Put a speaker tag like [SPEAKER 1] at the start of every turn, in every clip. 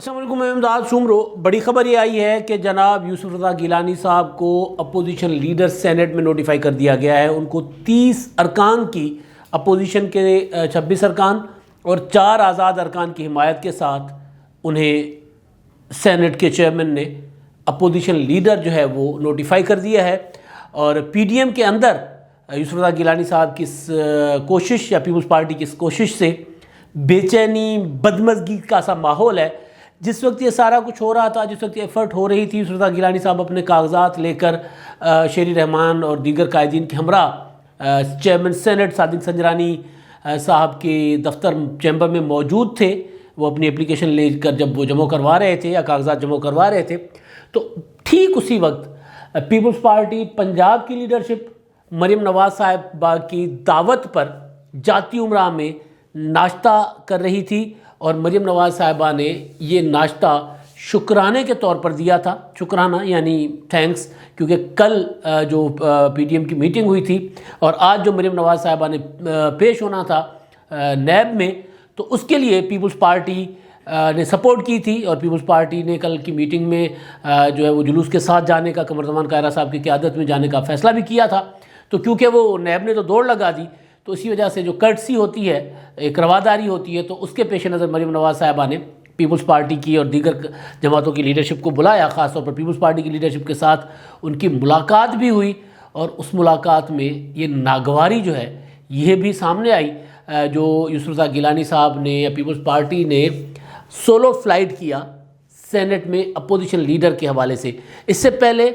[SPEAKER 1] السلام علیکم، میں امداد شمرو۔ بڑی خبر یہ آئی ہے کہ جناب یوسف رضا گیلانی صاحب کو اپوزیشن لیڈر سینٹ میں نوٹیفائی کر دیا گیا ہے۔ ان کو 30 ارکان کی، اپوزیشن کے 26 ارکان اور 4 آزاد ارکان کی حمایت کے ساتھ انہیں سینٹ کے چیئرمین نے اپوزیشن لیڈر جو ہے وہ نوٹیفائی کر دیا ہے۔ اور پی ڈی ایم کے اندر یوسف رضا گیلانی صاحب کی اس کوشش یا پیپلز پارٹی کی اس کوشش سے بے چینی، بدمزگی کا سا ماحول ہے۔ جس وقت یہ سارا کچھ ہو رہا تھا، جس وقت یہ ایفرٹ ہو رہی تھی، یوسف رضا گیلانی صاحب اپنے کاغذات لے کر شیری رحمان اور دیگر قائدین کے ہمراہ چیئرمین سینٹ صادق سنجرانی صاحب کے دفتر چیمبر میں موجود تھے۔ وہ اپنی اپلیکیشن لے کر جب وہ جمع کروا رہے تھے یا کاغذات جمع کروا رہے تھے، تو ٹھیک اسی وقت پیپلز پارٹی پنجاب کی لیڈرشپ مریم نواز صاحبہ کی دعوت پر جاتی امراء میں ناشتہ کر رہی تھی، اور مریم نواز صاحبہ نے یہ ناشتہ شکرانے کے طور پر دیا تھا۔ شکرانہ یعنی تھینکس، کیونکہ کل جو پی ڈی ایم کی میٹنگ ہوئی تھی اور آج جو مریم نواز صاحبہ نے پیش ہونا تھا نیب میں، تو اس کے لیے پیپلز پارٹی نے سپورٹ کی تھی، اور پیپلز پارٹی نے کل کی میٹنگ میں جو ہے وہ جلوس کے ساتھ جانے کا، قمر زمان قاہرہ صاحب کی قیادت میں جانے کا فیصلہ بھی کیا تھا۔ تو کیونکہ وہ نیب نے تو دوڑ لگا دی، تو اسی وجہ سے جو کرٹسی ہوتی ہے، ایک رواداری ہوتی ہے، تو اس کے پیش نظر مریم نواز صاحبہ نے پیپلز پارٹی کی اور دیگر جماعتوں کی لیڈرشپ کو بلایا۔ خاص طور پر پیپلز پارٹی کی لیڈرشپ کے ساتھ ان کی ملاقات بھی ہوئی، اور اس ملاقات میں یہ ناگواری جو ہے یہ بھی سامنے آئی۔ جو یوسف رضا گیلانی صاحب نے یا پیپلز پارٹی نے سولو فلائٹ کیا سینٹ میں اپوزیشن لیڈر کے حوالے سے، اس سے پہلے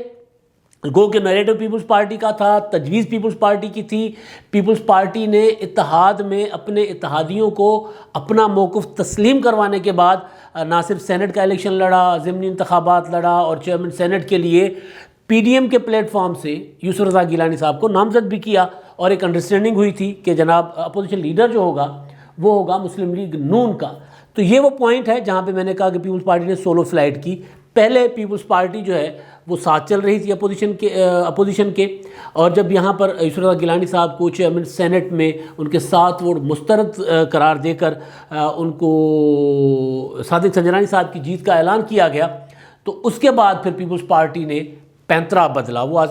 [SPEAKER 1] گو کہ نیریٹو پیپلز پارٹی کا تھا، تجویز پیپلز پارٹی کی تھی۔ پیپلز پارٹی نے اتحاد میں اپنے اتحادیوں کو اپنا موقف تسلیم کروانے کے بعد نہ صرف سینٹ کا الیکشن لڑا، ضمنی انتخابات لڑا، اور چیئرمین سینٹ کے لیے پی ڈی ایم کے پلیٹ فارم سے یوسف رضا گیلانی صاحب کو نامزد بھی کیا، اور ایک انڈرسٹینڈنگ ہوئی تھی کہ جناب اپوزیشن لیڈر جو ہوگا وہ ہوگا مسلم لیگ نون کا۔ تو یہ وہ پوائنٹ ہے جہاں پہ میں نے کہا کہ پیپلز پارٹی نے سولو فلائٹ کی۔ پہلے پیپلز پارٹی جو ہے وہ ساتھ چل رہی تھی اپوزیشن کے، اور جب یہاں پر یوسف رضا گیلانی صاحب کو چیئرمین سینٹ میں ان کے ساتھ ووٹ مسترد قرار دے کر ان کو صادق سنجرانی صاحب کی جیت کا اعلان کیا گیا، تو اس کے بعد پھر پیپلز پارٹی نے پینترا بدلا۔ وہ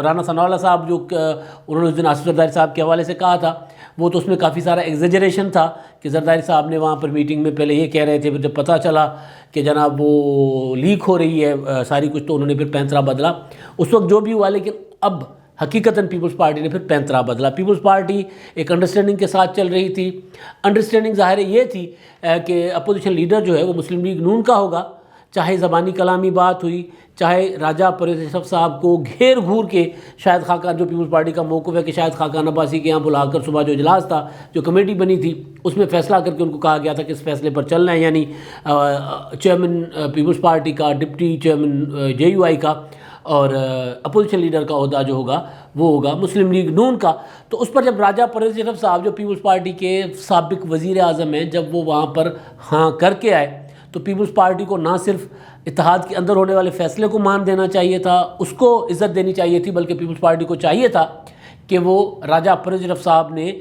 [SPEAKER 1] رانا ثناء اللہ صاحب جو انہوں نے اس دن آصف زرداری صاحب کے حوالے سے کہا تھا، وہ تو اس میں کافی سارا ایگزیجریشن تھا کہ زرداری صاحب نے وہاں پر میٹنگ میں پہلے یہ کہہ رہے تھے، پھر جب پتہ چلا کہ جناب وہ لیک ہو رہی ہے ساری کچھ، تو انہوں نے پھر پینترا بدلا۔ اس وقت جو بھی ہوا، لیکن اب حقیقتاً پیپلز پارٹی نے پھر پینترا بدلا۔ پیپلز پارٹی ایک انڈرسٹینڈنگ کے ساتھ چل رہی تھی۔ انڈرسٹینڈنگ ظاہر یہ تھی کہ اپوزیشن لیڈر جو ہے وہ مسلم لیگ نون کا ہوگا، چاہے زبانی کلامی بات ہوئی، چاہے راجہ پرویز اشرف صاحب کو گھیر گھور کے شاید خاقان، جو پیپلز پارٹی کا موقف ہے کہ شاید خاقان عباسی کے یہاں بلا کر صبح جو اجلاس تھا، جو کمیٹی بنی تھی، اس میں فیصلہ کر کے ان کو کہا گیا تھا کہ اس فیصلے پر چلنا ہے، یعنی چیئرمین پیپلز پارٹی کا، ڈپٹی چیئرمین جے یو آئی کا، اور اپوزیشن لیڈر کا عہدہ جو ہوگا وہ ہوگا مسلم لیگ نون کا۔ تو اس پر جب راجہ پرویز اشرف صاحب جو پیپلز پارٹی کے سابق وزیر اعظم ہیں، جب وہ وہاں پر ہاں کر کے آئے، تو پیپلز پارٹی کو نہ صرف اتحاد کے اندر ہونے والے فیصلے کو مان دینا چاہیے تھا، اس کو عزت دینی چاہیے تھی، بلکہ پیپلز پارٹی کو چاہیے تھا کہ وہ راجہ پرویز اشرف صاحب نے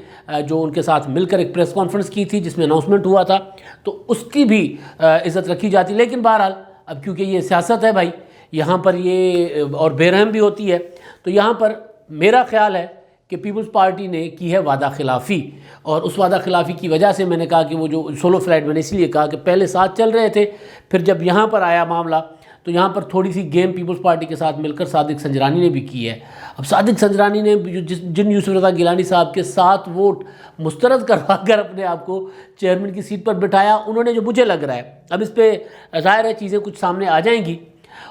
[SPEAKER 1] جو ان کے ساتھ مل کر ایک پریس کانفرنس کی تھی جس میں اناؤنسمنٹ ہوا تھا، تو اس کی بھی عزت رکھی جاتی۔ لیکن بہرحال اب کیونکہ یہ سیاست ہے بھائی، یہاں پر یہ اور بے رحم بھی ہوتی ہے، تو یہاں پر میرا خیال ہے کہ پیپلز پارٹی نے کی ہے وعدہ خلافی، اور اس وعدہ خلافی کی وجہ سے میں نے کہا کہ وہ جو سولو فلائٹ، میں نے اس لیے کہا کہ پہلے ساتھ چل رہے تھے، پھر جب یہاں پر آیا معاملہ تو یہاں پر تھوڑی سی گیم پیپلز پارٹی کے ساتھ مل کر صادق سنجرانی نے بھی کی ہے۔ اب صادق سنجرانی نے جن یوسف رضا گیلانی صاحب کے 7 ووٹ مسترد کروا کر اپنے آپ کو چیئرمین کی سیٹ پر بٹھایا، انہوں نے جو مجھے لگ رہا ہے، اب اس پہ ظاہر ہے چیزیں کچھ سامنے آ جائیں گی،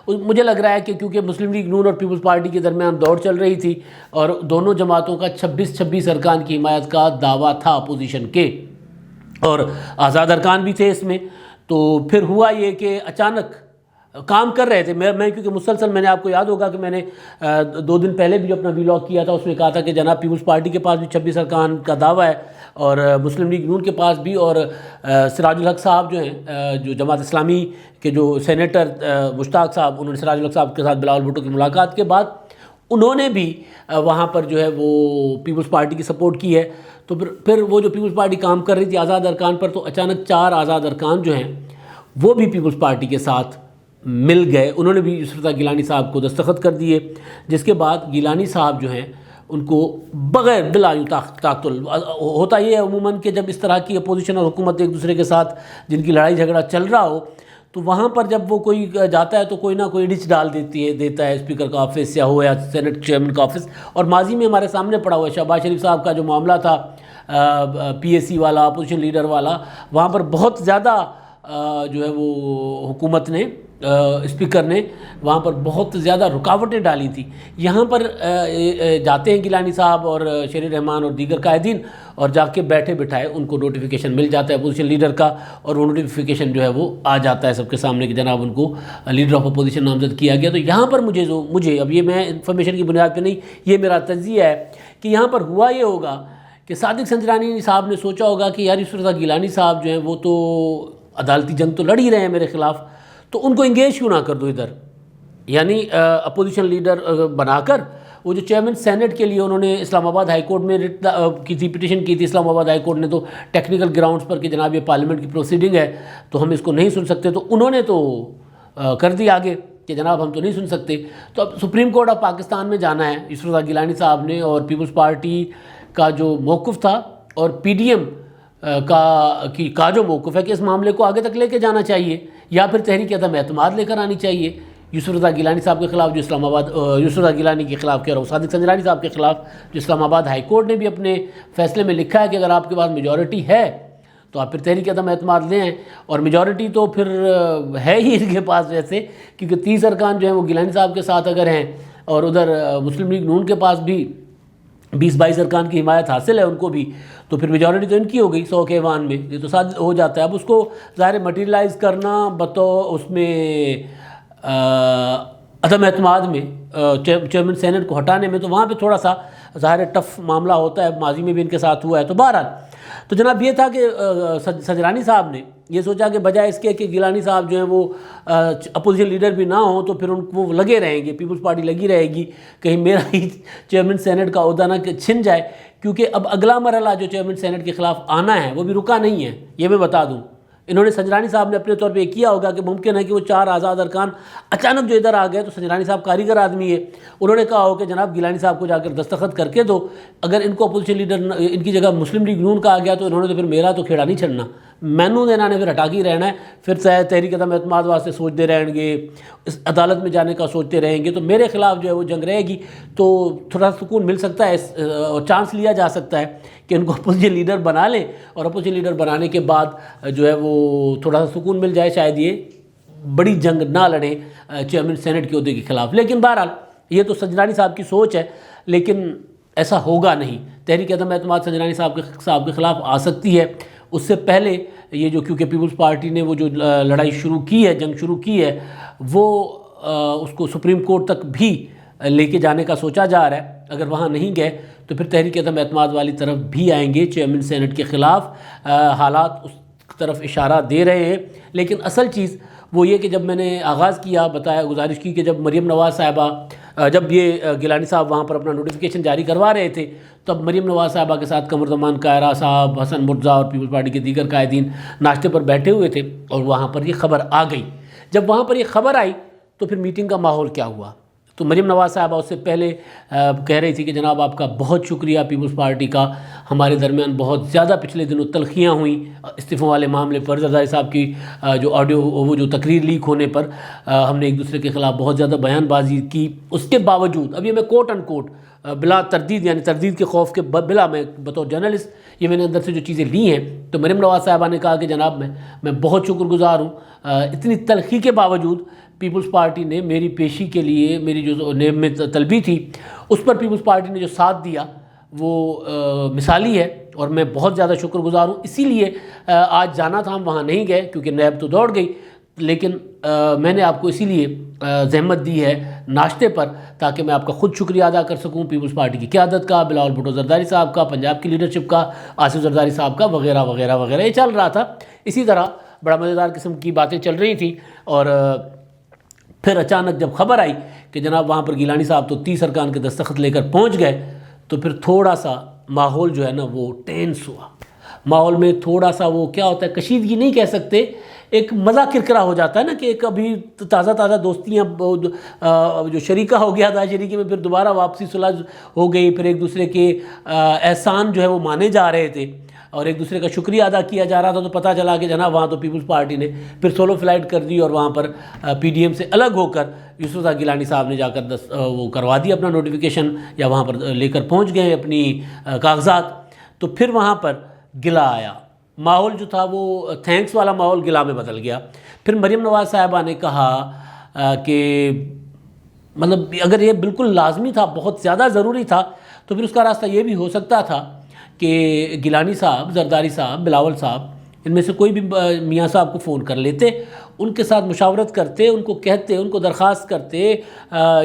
[SPEAKER 1] مجھے لگ رہا ہے کہ کیونکہ مسلم لیگ نون اور پیپلز پارٹی کے درمیان دوڑ چل رہی تھی، اور دونوں جماعتوں کا 26 ارکان کی حمایت کا دعویٰ تھا اپوزیشن کے، اور آزاد ارکان بھی تھے اس میں، تو پھر ہوا یہ کہ اچانک کام کر رہے تھے۔ میں کیونکہ مسلسل، میں نے آپ کو یاد ہوگا کہ میں نے 2 دن پہلے بھی جو اپنا ویلاگ کیا تھا، اس میں کہا تھا کہ جناب پیپلز پارٹی کے پاس بھی 26 ارکان کا دعویٰ ہے، اور مسلم لیگ نون کے پاس بھی، اور سراج الحق صاحب جو ہیں، جو جماعت اسلامی کے جو سینیٹر مشتاق صاحب، انہوں نے سراج الحق صاحب کے ساتھ بلاول بھٹو کی ملاقات کے بعد انہوں نے بھی وہاں پر جو ہے وہ پیپلز پارٹی کی سپورٹ کی ہے۔ تو پھر وہ جو پیپلز پارٹی کام کر رہی تھی آزاد ارکان پر، تو اچانک 4 آزاد ارکان جو ہیں وہ بھی پیپلز پارٹی کے ساتھ مل گئے، انہوں نے بھی یوسف رضا گیلانی صاحب کو دستخط کر دیے، جس کے بعد گیلانی صاحب جو ہیں ان کو بغیر بلا تعطل، ہوتا یہ ہے عموماً کہ جب اس طرح کی اپوزیشن اور حکومت ایک دوسرے کے ساتھ جن کی لڑائی جھگڑا چل رہا ہو تو وہاں پر جب وہ کوئی جاتا ہے تو کوئی نہ کوئی ڈچ ڈال دیتا ہے اسپیکر کا آفس یا ہو یا سینٹ چیئرمین کا آفس. اور ماضی میں ہمارے سامنے پڑا ہوا ہے شہباز شریف صاحب کا جو معاملہ تھا پی ایس سی والا، اپوزیشن لیڈر والا، وہاں پر بہت زیادہ جو ہے وہ حکومت نے اسپیکر نے وہاں پر بہت زیادہ رکاوٹیں ڈالی تھیں. یہاں پر جاتے ہیں گیلانی صاحب اور شیر رحمان اور دیگر قائدین اور جا کے بیٹھے بٹھائے ان کو نوٹیفیکیشن مل جاتا ہے اپوزیشن لیڈر کا، اور وہ نوٹیفیکیشن جو ہے وہ آ جاتا ہے سب کے سامنے کہ جناب ان کو لیڈر آف اپوزیشن نامزد کیا گیا. تو یہاں پر مجھے اب یہ میں انفارمیشن کی بنیاد پہ نہیں، یہ میرا تجزیہ ہے کہ یہاں پر ہوا یہ ہوگا کہ صادق سنجرانی صاحب نے سوچا ہوگا کہ یار یوسف رضا گیلانی صاحب جو ہیں وہ تو عدالتی جنگ تو لڑ ہی رہے ہیں میرے خلاف، تو ان کو انگیج کیوں نہ کر دو ادھر، یعنی اپوزیشن لیڈر بنا کر. وہ جو چیئرمین سینٹ کے لیے انہوں نے اسلام آباد ہائی کورٹ میں کی تھی، پٹیشن کی تھی اسلام آباد ہائی کورٹ نے تو ٹیکنیکل گراؤنڈز پر کہ جناب یہ پارلیمنٹ کی پروسیڈنگ ہے تو ہم اس کو نہیں سن سکتے، تو انہوں نے تو کر دی آگے کہ جناب ہم تو نہیں سن سکتے. تو اب سپریم کورٹ آف پاکستان میں جانا ہے یوسف رضا گیلانی صاحب نے، اور پیپلز پارٹی کا جو موقف تھا اور پی ڈی ایم کا جو موقف ہے کہ اس معاملے کو آگے تک لے کے جانا چاہیے یا پھر تحریک عدم اعتماد لے کر آنی چاہیے یوسف رضا گیلانی صاحب کے خلاف، جو اسلام آباد یوسف رضا گیلانی کے خلاف کہہ رہا ہوں، صادق سنجرانی صاحب کے خلاف، جو اسلام آباد ہائی کورٹ نے بھی اپنے فیصلے میں لکھا ہے کہ اگر آپ کے پاس میجورٹی ہے تو آپ پھر تحریک عدم اعتماد لیں. اور میجورٹی تو پھر ہے ہی ان کے پاس ویسے، کیونکہ 30 ارکان جو ہیں وہ گیلانی صاحب کے ساتھ اگر ہیں اور ادھر مسلم لیگ نون کے پاس بھی 20-22 ارکان کی حمایت حاصل ہے ان کو بھی، تو پھر میجورٹی تو ان کی ہو گئی 100 کے ایوان میں، یہ تو ساتھ ہو جاتا ہے. اب اس کو ظاہر مٹیریلائز کرنا اس میں عدم اعتماد میں چیئرمین سینٹ کو ہٹانے میں تو وہاں پہ تھوڑا سا ظاہر ٹف معاملہ ہوتا ہے، ماضی میں بھی ان کے ساتھ ہوا ہے. تو بہرحال تو جناب یہ تھا کہ سنجرانی صاحب نے یہ سوچا کہ بجائے اس کے کہ گیلانی صاحب جو ہیں وہ اپوزیشن لیڈر بھی نہ ہوں تو پھر ان کو وہ لگے رہیں گے، پیپلز پارٹی لگی رہے گی کہیں میرا ہی چیئرمین سینٹ کا عہدہ نہ چھن جائے، کیونکہ اب اگلا مرحلہ جو چیئرمین سینٹ کے خلاف آنا ہے وہ بھی رکا نہیں ہے. یہ میں بتا دوں انہوں نے سنجرانی صاحب نے اپنے طور پہ یہ کیا ہوگا کہ ممکن ہے کہ وہ 4 آزاد ارکان اچانک جو ادھر آ گئے، تو سنجرانی صاحب کاریگر آدمی ہے، انہوں نے کہا ہو کہ جناب گیلانی صاحب کو جا کر دستخط کر کے دو، اگر ان کو اپوزیشن لیڈر ان کی جگہ مسلم لیگ نون کا آ گیا تو انہوں نے تو پھر میرا تو کھیڑا نہیں چھڑنا، مینو دینا نے پھر ہٹا کے ہی رہنا ہے، پھر تحریک عدم اعتماد واسطے سوچتے رہیں گے، اس عدالت میں جانے کا سوچتے رہیں گے، تو میرے خلاف جو ہے وہ جنگ رہے گی. تو تھوڑا سکون مل سکتا ہے، چانس لیا جا سکتا ہے کہ ان کو اپوزیشن لیڈر بنا لیں، اور اپوزیشن لیڈر بنانے کے بعد جو ہے وہ تھوڑا سا سکون مل جائے، شاید یہ بڑی جنگ نہ لڑیں چیئرمین سینٹ کے عہدے کے خلاف. لیکن بہرحال یہ تو سنجرانی صاحب کی سوچ ہے، لیکن ایسا ہوگا نہیں. تحریک عدم اعتماد سنجرانی صاحب کے خلاف آ سکتی ہے. اس سے پہلے یہ جو کیونکہ پیپلز پارٹی نے وہ جو لڑائی شروع کی ہے، جنگ شروع کی ہے، وہ اس کو سپریم کورٹ تک بھی لے کے جانے کا سوچا جا رہا ہے. اگر وہاں نہیں گئے تو پھر تحریک عدم اعتماد والی طرف بھی آئیں گے چیئرمین سینٹ کے خلاف. حالات اس طرف اشارہ دے رہے ہیں، لیکن اصل چیز وہ یہ کہ جب میں نے آغاز کیا گزارش کی کہ جب مریم نواز صاحبہ جب یہ گیلانی صاحب وہاں پر اپنا نوٹیفیکیشن جاری کروا رہے تھے، تب مریم نواز صاحبہ کے ساتھ قمر زمان کائرہ صاحب، حسن مرتضیٰ اور پیپلز پارٹی کے دیگر قائدین ناشتے پر بیٹھے ہوئے تھے، اور وہاں پر یہ خبر آ گئی. جب وہاں پر یہ خبر آئی تو پھر میٹنگ کا ماحول کیا ہوا. تو مریم نواز صاحبہ اس سے پہلے کہہ رہی تھی کہ جناب آپ کا بہت شکریہ پیپلز پارٹی کا، ہمارے درمیان بہت زیادہ پچھلے دنوں تلخیاں ہوئیں استعفوں والے معاملے پر، زرداری صاحب کی جو آڈیو وہ جو تقریر لیک ہونے پر ہم نے ایک دوسرے کے خلاف بہت زیادہ بیان بازی کی. اس کے باوجود اب یہ میں کوٹ ان کوٹ بلا تردید، یعنی تردید کے خوف کے بلا میں بطور جرنلسٹ یہ میں نے اندر سے جو چیزیں لی ہیں، تو مریم نواز صاحبہ نے کہا کہ جناب میں بہت شکر گزار ہوں، اتنی تلخی کے باوجود پیپلز پارٹی نے میری پیشی کے لیے میری جو نیب میں طلبی تھی اس پر پیپلز پارٹی نے جو ساتھ دیا وہ مثالی ہے، اور میں بہت زیادہ شکر گزار ہوں. اسی لیے آج جانا تھا، ہم وہاں نہیں گئے کیونکہ نیب تو دوڑ گئی، لیکن میں نے آپ کو اسی لیے زحمت دی ہے ناشتے پر تاکہ میں آپ کا خود شکریہ ادا کر سکوں، پیپلز پارٹی کی قیادت کا، بلاول بھٹو زرداری صاحب کا، پنجاب کی لیڈرشپ کا، آصف زرداری صاحب کا، وغیرہ وغیرہ وغیرہ. یہ چل رہا تھا اسی طرح، بڑا مزیدار قسم کی باتیں چل رہی تھیں. اور پھر اچانک جب خبر آئی کہ جناب وہاں پر گیلانی صاحب تو 30 ارکان کے دستخط لے کر پہنچ گئے، تو پھر تھوڑا سا ماحول جو ہے نا وہ ٹینس ہوا. ماحول میں تھوڑا سا وہ کیا ہوتا ہے، کشیدگی نہیں کہہ سکتے، ایک مزہ کرکرا ہو جاتا ہے نا، کہ ایک ابھی تازہ دوستیاں جو شریکہ ہو گیا تھا، شریکی میں پھر دوبارہ واپسی صلح ہو گئی، پھر ایک دوسرے کے احسان جو ہے وہ مانے جا رہے تھے اور ایک دوسرے کا شکریہ ادا کیا جا رہا تھا، تو پتہ چلا کہ جناب وہاں تو پیپلز پارٹی نے پھر سولو فلائٹ کر دی اور وہاں پر پی ڈی ایم سے الگ ہو کر یوسف رضا گیلانی صاحب نے جا کر وہ کروا دی اپنا نوٹیفیکیشن، یا وہاں پر لے کر پہنچ گئے اپنی کاغذات. تو پھر وہاں پر گلا آیا، ماحول جو تھا وہ تھینکس والا ماحول گلا میں بدل گیا. پھر مریم نواز صاحبہ نے کہا کہ مطلب اگر یہ بالکل لازمی تھا، بہت زیادہ ضروری تھا، تو پھر اس کا راستہ یہ بھی ہو سکتا تھا کہ گیلانی صاحب، زرداری صاحب، بلاول صاحب، ان میں سے کوئی بھی میاں صاحب کو فون کر لیتے، ان کے ساتھ مشاورت کرتے، ان کو کہتے، ان کو درخواست کرتے،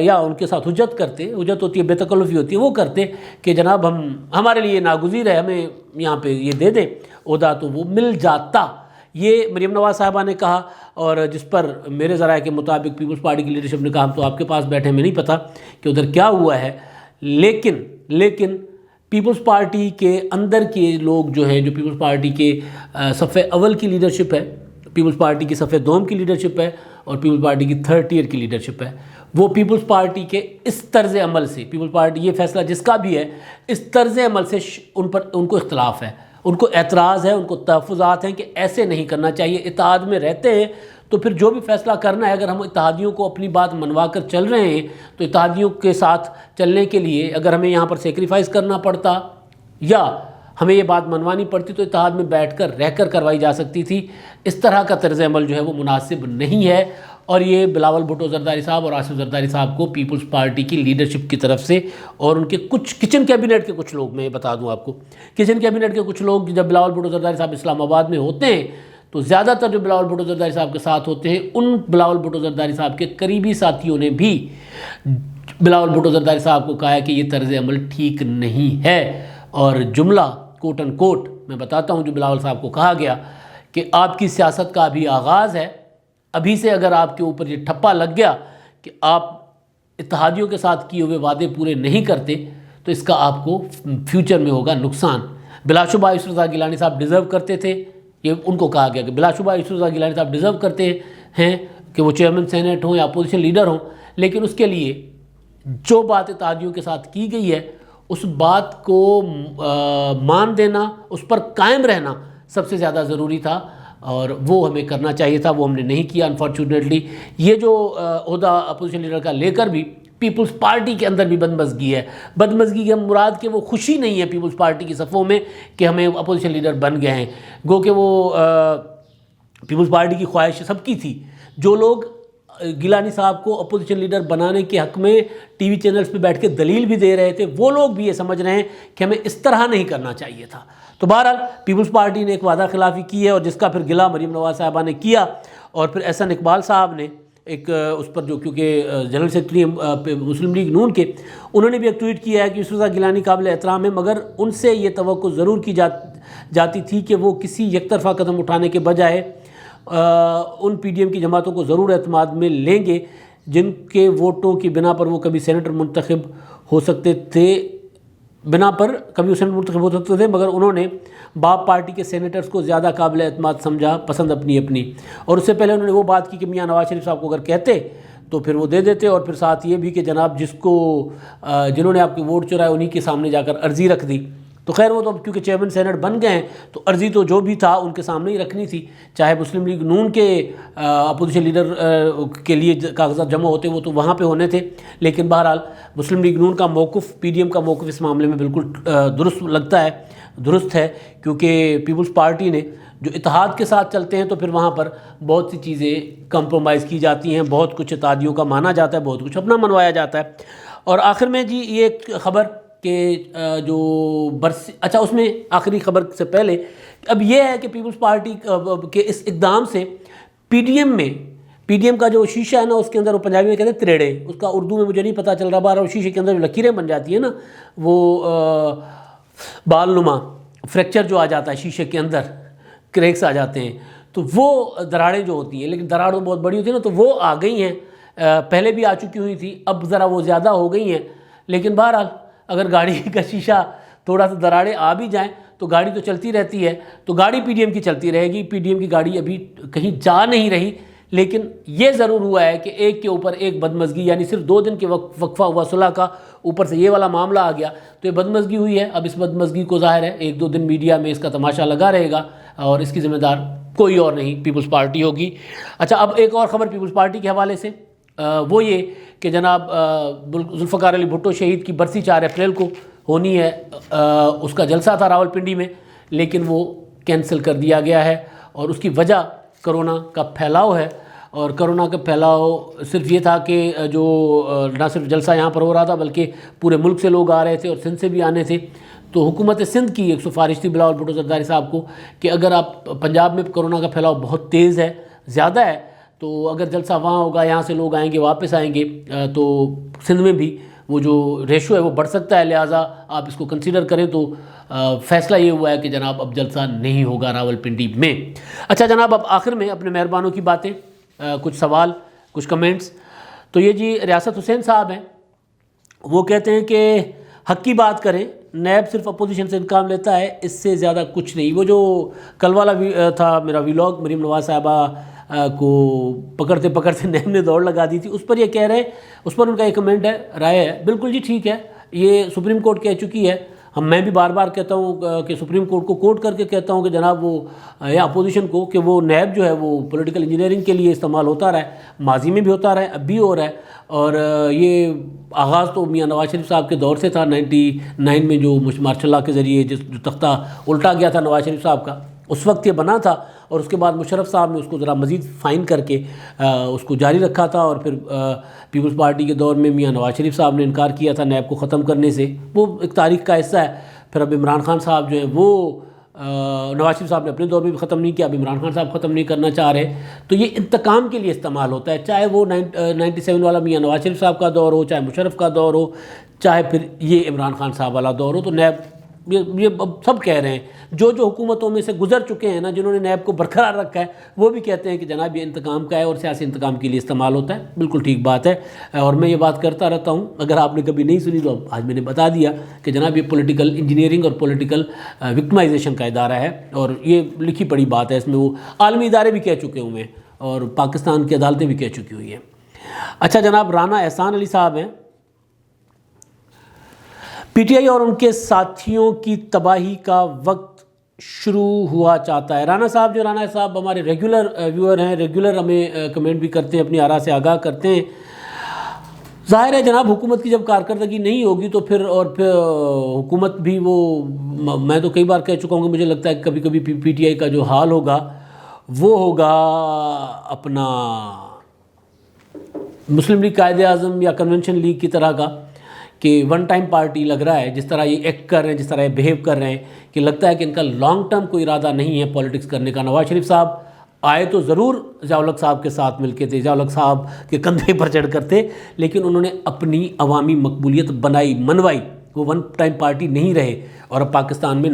[SPEAKER 1] یا ان کے ساتھ حجت کرتے، حجت ہوتی ہے بے تکلفی ہوتی ہے، وہ کرتے کہ جناب ہمارے لیے ناگزیر ہے، ہمیں یہاں پہ یہ دے دیں عہدہ، تو وہ مل جاتا. یہ مریم نواز صاحبہ نے کہا، اور جس پر میرے ذرائع کے مطابق پیپلز پارٹی کی لیڈرشپ نے کہا ہم تو آپ کے پاس بیٹھے، میں نہیں پتہ کہ ادھر کیا ہوا ہے. لیکن پیپلز پارٹی کے اندر کے لوگ جو ہیں، جو پیپلز پارٹی کے صف اول کی لیڈرشپ ہے، پیپلز پارٹی کی صف دوم کی لیڈرشپ ہے، اور پیپلز پارٹی کی تھرڈ ٹیئر کی لیڈرشپ ہے، وہ پیپلز پارٹی کے اس طرز عمل سے، پیپلز پارٹی یہ فیصلہ جس کا بھی ہے، اس طرز عمل سے ان کو اختلاف ہے، ان کو اعتراض ہے، ان کو تحفظات ہیں کہ ایسے نہیں کرنا چاہیے. اتحاد میں رہتے ہیں تو پھر جو بھی فیصلہ کرنا ہے، اگر ہم اتحادیوں کو اپنی بات منوا کر چل رہے ہیں، تو اتحادیوں کے ساتھ چلنے کے لیے اگر ہمیں یہاں پر سیکریفائز کرنا پڑتا یا ہمیں یہ بات منوانی پڑتی، تو اتحاد میں بیٹھ کر رہ کر کروائی جا سکتی تھی. اس طرح کا طرز عمل جو ہے وہ مناسب نہیں ہے، اور یہ بلاول بھٹو زرداری صاحب اور آصف زرداری صاحب کو پیپلز پارٹی کی لیڈرشپ کی طرف سے، اور ان کے کچھ کچن کیبنٹ کے کچھ لوگ، میں یہ بتا دوں آپ کو، کچن کیبنٹ کے کچھ لوگ جب بلاول بھٹو زرداری صاحب اسلام آباد میں ہوتے ہیں، تو زیادہ تر جو بلاول بھٹو زرداری صاحب کے ساتھ ہوتے ہیں، ان بلاول بھٹو زرداری صاحب کے قریبی ساتھیوں نے بھی بلاول بھٹو زرداری صاحب کو کہا ہے کہ یہ طرز عمل ٹھیک نہیں ہے. اور جملہ کوٹ ان کوٹ میں بتاتا ہوں جو بلاول صاحب کو کہا گیا کہ آپ کی سیاست کا ابھی آغاز ہے، ابھی سے اگر آپ کے اوپر یہ ٹھپا لگ گیا کہ آپ اتحادیوں کے ساتھ کیے ہوئے وعدے پورے نہیں کرتے، تو اس کا آپ کو فیوچر میں ہوگا نقصان. بلا شبہ یوسف رضا گیلانی صاحب ڈیزرو کرتے تھے، یہ ان کو کہا گیا کہ بلا شبہ یوسف رضا گیلانی صاحب ڈیزرو کرتے ہیں کہ وہ چیئرمین سینیٹ ہوں یا اپوزیشن لیڈر ہوں، لیکن اس کے لیے جو بات اتحادیوں کے ساتھ کی گئی ہے، اس بات کو مان دینا، اس پر قائم رہنا سب سے زیادہ ضروری تھا، اور وہ ہمیں کرنا چاہیے تھا، وہ ہم نے نہیں کیا. انفارچونیٹلی یہ جو عہدہ اپوزیشن لیڈر کا لے کر بھی پیپلز پارٹی کے اندر بھی بدمزگی ہے. بدمزگی کی مراد کہ وہ خوشی نہیں ہے پیپلز پارٹی کی صفوں میں کہ ہمیں اپوزیشن لیڈر بن گئے ہیں، گو کہ وہ پیپلز پارٹی کی خواہش سب کی تھی. جو لوگ گیلانی صاحب کو اپوزیشن لیڈر بنانے کے حق میں ٹی وی چینلز پہ بیٹھ کے دلیل بھی دے رہے تھے، وہ لوگ بھی یہ سمجھ رہے ہیں کہ ہمیں اس طرح نہیں کرنا چاہیے تھا. تو بہرحال پیپلز پارٹی نے ایک وعدہ خلافی کی ہے، اور جس کا پھر گلہ مریم نواز صاحبہ نے کیا، اور پھر احسن اقبال صاحب نے ایک اس پر، جو کیونکہ جنرل سیکرٹری مسلم لیگ نون کے، انہوں نے بھی ایک ٹویٹ کیا ہے کہ یوسف رضا گیلانی قابل احترام ہے، مگر ان سے یہ توقع ضرور کی جاتی تھی کہ وہ کسی یک طرفہ قدم اٹھانے کے بجائے ان پی ڈی ایم کی جماعتوں کو ضرور اعتماد میں لیں گے جن کے ووٹوں کی بنا پر وہ کبھی سینیٹر منتخب ہو سکتے تھے، مگر انہوں نے باپ پارٹی کے سینیٹرز کو زیادہ قابل اعتماد سمجھا، پسند اپنی. اور اس سے پہلے انہوں نے وہ بات کی کہ میاں نواز شریف صاحب کو اگر کہتے تو پھر وہ دے دیتے، اور پھر ساتھ یہ بھی کہ جناب جنہوں نے آپ کے ووٹ چرائے انہی کے سامنے جا کر عرضی رکھ دی. تو خیر وہ تو کیونکہ چیئرمین سینٹ بن گئے ہیں تو عرضی تو جو بھی تھا ان کے سامنے ہی رکھنی تھی، چاہے مسلم لیگ نون کے اپوزیشن لیڈر کے لیے کاغذات جمع ہوتے وہ تو وہاں پہ ہونے تھے. لیکن بہرحال مسلم لیگ نون کا موقف، پی ڈی ایم کا موقف اس معاملے میں بالکل درست لگتا ہے، درست ہے، کیونکہ پیپلز پارٹی نے جو اتحاد کے ساتھ چلتے ہیں تو پھر وہاں پر بہت سی چیزیں کمپرومائز کی جاتی ہیں، بہت کچھ اتحادیوں کا مانا جاتا ہے، بہت کچھ اپنا منوایا جاتا ہے. اور آخر میں جی یہ ایک خبر کہ جو اچھا اس میں آخری خبر سے پہلے اب یہ ہے کہ پیپلز پارٹی کے اس اقدام سے پی ڈی ایم کا جو شیشہ ہے نا، اس کے اندر وہ پنجابی میں کہتے ہیں تریڑے، اس کا اردو میں مجھے نہیں پتہ چل رہا، بارہ شیشے کے اندر جو لکیریں بن جاتی ہیں نا، وہ بال نما فریکچر جو آ جاتا ہے شیشے کے اندر، کریکس آ جاتے ہیں، تو وہ دراڑیں جو ہوتی ہیں، لیکن دراڑ بہت بڑی ہوتی ہے نا، تو وہ آ گئی ہیں، پہلے بھی آ چکی ہوئی تھی، اب ذرا وہ زیادہ ہو گئی ہیں. لیکن بہرحال اگر گاڑی کا شیشہ تھوڑا سا دراڑیں آ بھی جائیں تو گاڑی تو چلتی رہتی ہے، تو گاڑی پی ڈی ایم کی چلتی رہے گی، پی ڈی ایم کی گاڑی ابھی کہیں جا نہیں رہی، لیکن یہ ضرور ہوا ہے کہ ایک کے اوپر ایک بدمزگی، یعنی صرف 2 دن کے وقفہ ہوا صلح کا، اوپر سے یہ والا معاملہ آ گیا، تو یہ بدمزگی ہوئی ہے۔ اب اس بدمزگی کو ظاہر ہے 1-2 دن میڈیا میں اس کا تماشا لگا رہے گا، اور اس کی ذمہ دار کوئی اور نہیں، پیپلز پارٹی ہوگی۔ اچھا، اب ایک اور خبر پیپلز پارٹی کے حوالے سے، وہ یہ کہ جناب ذوالفقار علی بھٹو شہید کی برسی 4 اپریل کو ہونی ہے، اس کا جلسہ تھا راولپنڈی میں، لیکن وہ کینسل کر دیا گیا ہے، اور اس کی وجہ کرونا کا پھیلاؤ ہے۔ اور کرونا کا پھیلاؤ صرف یہ تھا کہ جو نہ صرف جلسہ یہاں پر ہو رہا تھا بلکہ پورے ملک سے لوگ آ رہے تھے اور سندھ سے بھی آنے تھے، تو حکومت سندھ کی ایک سفارش تھی بلاول بھٹو زرداری صاحب کو کہ اگر آپ پنجاب میں کرونا کا پھیلاؤ بہت تیز ہے، زیادہ ہے، تو اگر جلسہ وہاں ہوگا، یہاں سے لوگ آئیں گے واپس آئیں گے، تو سندھ میں بھی وہ جو ریشو ہے وہ بڑھ سکتا ہے، لہٰذا آپ اس کو کنسیڈر کریں۔ تو فیصلہ یہ ہوا ہے کہ جناب اب جلسہ نہیں ہوگا راولپنڈی میں۔ اچھا جناب، اب آخر میں اپنے مہربانوں کی باتیں، کچھ سوال، کچھ کمنٹس۔ تو یہ جی ریاست حسین صاحب ہیں، وہ کہتے ہیں کہ حق کی بات کریں، نیب صرف اپوزیشن سے انکام لیتا ہے، اس سے زیادہ کچھ نہیں۔ وہ جو کل والا تھا میرا ویلاگ، مریم نواز صاحبہ کو پکڑتے پکڑتے نیب نے دوڑ لگا دی تھی، اس پر یہ کہہ رہے، اس پر ان کا ایک کمنٹ ہے، رائے ہے، بالکل جی ٹھیک ہے، یہ سپریم کورٹ کہہ چکی ہے۔ میں بھی بار بار کہتا ہوں کہ سپریم کورٹ کو کوٹ کر کے کہتا ہوں کہ جناب وہ یا اپوزیشن کو کہ وہ نیب جو ہے وہ پولیٹیکل انجینئرنگ کے لیے استعمال ہوتا رہا ہے، ماضی میں بھی ہوتا رہا ہے، اب بھی ہو رہا ہے، اور یہ آغاز تو میاں نواز شریف صاحب کے دور سے تھا، 99 میں جو مارشل لاء کے ذریعے جو تختہ الٹا گیا تھا نواز شریف صاحب کا، اس وقت یہ بنا تھا، اور اس کے بعد مشرف صاحب نے اس کو ذرا مزید فائن کر کے اس کو جاری رکھا تھا، اور پھر پیپلز پارٹی کے دور میں میاں نواز شریف صاحب نے انکار کیا تھا نیب کو ختم کرنے سے، وہ ایک تاریخ کا حصہ ہے۔ پھر اب عمران خان صاحب جو ہیں وہ نواز شریف صاحب نے اپنے دور میں بھی ختم نہیں کیا، اب عمران خان صاحب ختم نہیں کرنا چاہ رہے، تو یہ انتقام کے لیے استعمال ہوتا ہے، چاہے وہ 97 والا میاں نواز شریف صاحب کا دور ہو، چاہے مشرف کا دور ہو، چاہے پھر یہ عمران خان صاحب والا دور ہو۔ تو نیب یہ اب سب کہہ رہے ہیں، جو حکومتوں میں سے گزر چکے ہیں نا، جنہوں نے نیب کو برقرار رکھا ہے، وہ بھی کہتے ہیں کہ جناب یہ انتقام کا ہے اور سیاسی انتقام کے لیے استعمال ہوتا ہے۔ بالکل ٹھیک بات ہے، اور میں یہ بات کرتا رہتا ہوں، اگر آپ نے کبھی نہیں سنی تو آج میں نے بتا دیا کہ جناب یہ پولیٹیکل انجینئرنگ اور پولیٹیکل وکٹمائزیشن کا ادارہ ہے، اور یہ لکھی پڑی بات ہے، اس میں وہ عالمی ادارے بھی کہہ چکے ہوئے ہیں اور پاکستان کی عدالتیں بھی کہہ چکی ہوئی ہیں۔ اچھا جناب، رانا احسان علی صاحب ہیں، پی ٹی آئی اور ان کے ساتھیوں کی تباہی کا وقت شروع ہوا چاہتا ہے۔ رانا صاحب ہمارے ریگولر ویور ہیں، ریگولر ہمیں کمنٹ بھی کرتے ہیں، اپنی آراء سے آگاہ کرتے ہیں۔ ظاہر ہے جناب، حکومت کی جب کارکردگی نہیں ہوگی تو پھر حکومت بھی وہ، میں تو کئی بار کہہ چکا ہوں کہ مجھے لگتا ہے کہ کبھی کبھی پی ٹی آئی کا جو حال ہوگا وہ ہوگا اپنا مسلم لیگ قائد اعظم یا کنونشن لیگ کی طرح کا، کہ ون ٹائم پارٹی لگ رہا ہے، جس طرح یہ ایکٹ کر رہے ہیں، جس طرح یہ بیہیو کر رہے ہیں، کہ لگتا ہے کہ ان کا لانگ ٹرم کوئی ارادہ نہیں ہے پالیٹکس کرنے کا۔ نواز شریف صاحب آئے تو ضرور ضیاء الحق صاحب کے ساتھ مل کے تھے، ضیاء الحق صاحب کے کندھے پر چڑھ کر تھے، لیکن انہوں نے اپنی عوامی مقبولیت منوائی، وہ ون ٹائم پارٹی نہیں رہے۔ اور اب پاکستان میں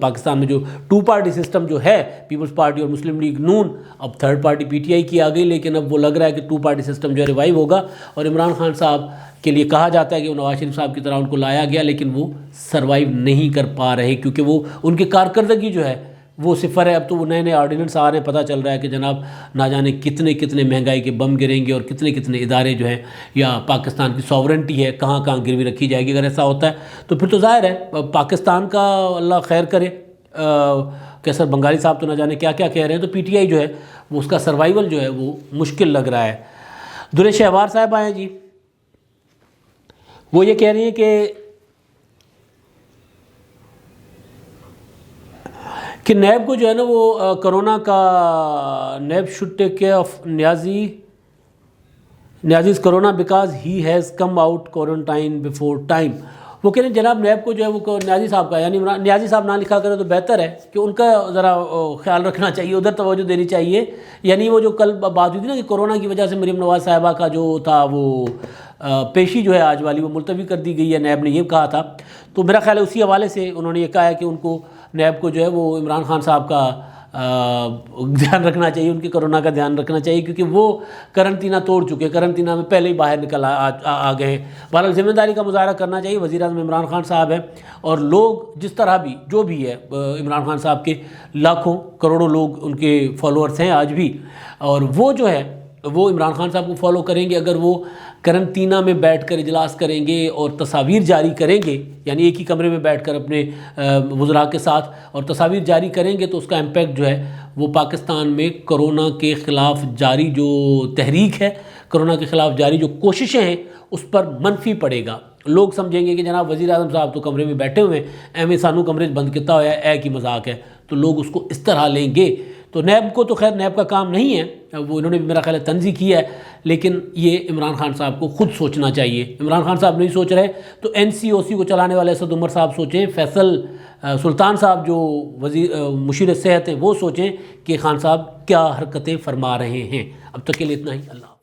[SPEAKER 1] پاکستان میں جو 2 پارٹی سسٹم جو ہے، پیپلز پارٹی اور مسلم لیگ نون، اب 3rd party P T I کی آ گئی، لیکن اب وہ لگ رہا ہے کہ 2 پارٹی سسٹم جو ہے ریوائیو ہوگا، اور عمران خان صاحب کے لیے کہا جاتا ہے کہ وہ نواز شریف صاحب کی طرح ان کو لایا گیا، لیکن وہ سروائیو نہیں کر پا رہے، کیونکہ وہ ان کی کارکردگی جو ہے وہ صفر ہے۔ اب تو وہ نئے آرڈیننس آ رہے ہیں، پتہ چل رہا ہے کہ جناب نہ جانے کتنے مہنگائی کے بم گریں گے، اور کتنے ادارے جو ہیں، یا پاکستان کی ساورنٹی ہے کہاں گروی رکھی جائے گی اگر ایسا ہوتا ہے تو پھر تو ظاہر ہے پاکستان کا اللہ خیر کرے۔ کیسر بنگالی صاحب تو نہ جانے کیا کہہ رہے ہیں، تو پی ٹی آئی جو ہے وہ اس کا سروائیول جو ہے وہ مشکل لگ رہا ہے۔ درے شہوار صاحب آئے جی، وہ یہ کہہ رہی ہیں کہ نیب کو جو ہے نا وہ کرونا کا، NAB should take care of Niazi's corona because he has come out quarantine before time. وہ کہہ رہے ہیں جناب نیب کو جو ہے وہ نیازی صاحب کا، یعنی نیازی صاحب نہ لکھا کرے تو بہتر ہے کہ ان کا ذرا خیال رکھنا چاہیے، ادھر توجہ دینی چاہیے۔ یعنی وہ جو کل بات ہوئی تھی نا کہ کورونا کی وجہ سے مریم نواز صاحبہ کا جو تھا وہ پیشی جو ہے آج والی وہ ملتوی کر دی گئی ہے، نیب نے یہ کہا تھا، تو میرا خیال ہے اسی حوالے سے انہوں نے یہ کہا ہے کہ ان کو نیب کو جو ہے وہ عمران خان صاحب کا دھیان رکھنا چاہیے، ان کے کرونا کا دھیان رکھنا چاہیے، کیونکہ وہ قرنطینہ توڑ چکے، قرنطینہ میں پہلے ہی باہر نکل آ گئے ہیں۔ بہرحال ذمہ داری کا مظاہرہ کرنا چاہیے۔ وزیر اعظم عمران خان صاحب ہیں، اور لوگ جس طرح بھی جو بھی ہے، عمران خان صاحب کے لاکھوں کروڑوں لوگ ان کے فالوورز ہیں آج بھی، اور وہ جو ہے وہ عمران خان صاحب کو فالو کریں گے۔ اگر وہ قرنطینہ میں بیٹھ کر اجلاس کریں گے اور تصاویر جاری کریں گے، یعنی ایک ہی کمرے میں بیٹھ کر اپنے وزراء کے ساتھ اور تصاویر جاری کریں گے، تو اس کا امپیکٹ جو ہے وہ پاکستان میں کرونا کے خلاف جاری جو تحریک ہے، کرونا کے خلاف جاری جو کوششیں ہیں، اس پر منفی پڑے گا۔ لوگ سمجھیں گے کہ جناب وزیر اعظم صاحب تو کمرے میں بیٹھے ہوئے ہیں، ایویں سانو کمرے بند کیتا ہوا ہے، اے کی مذاق ہے، تو لوگ اس کو اس طرح لیں گے۔ تو نیب کو تو خیر نیب کا کام نہیں ہے، وہ انہوں نے بھی میرا خیال ہے تنظیم کیا ہے، لیکن یہ عمران خان صاحب کو خود سوچنا چاہیے۔ عمران خان صاحب نہیں سوچ رہے تو این سی او سی کو چلانے والے اسد عمر صاحب سوچیں، فیصل سلطان صاحب جو مشیر صحت ہیں وہ سوچیں کہ خان صاحب کیا حرکتیں فرما رہے ہیں۔ اب تک کے لیے اتنا ہی، اللہ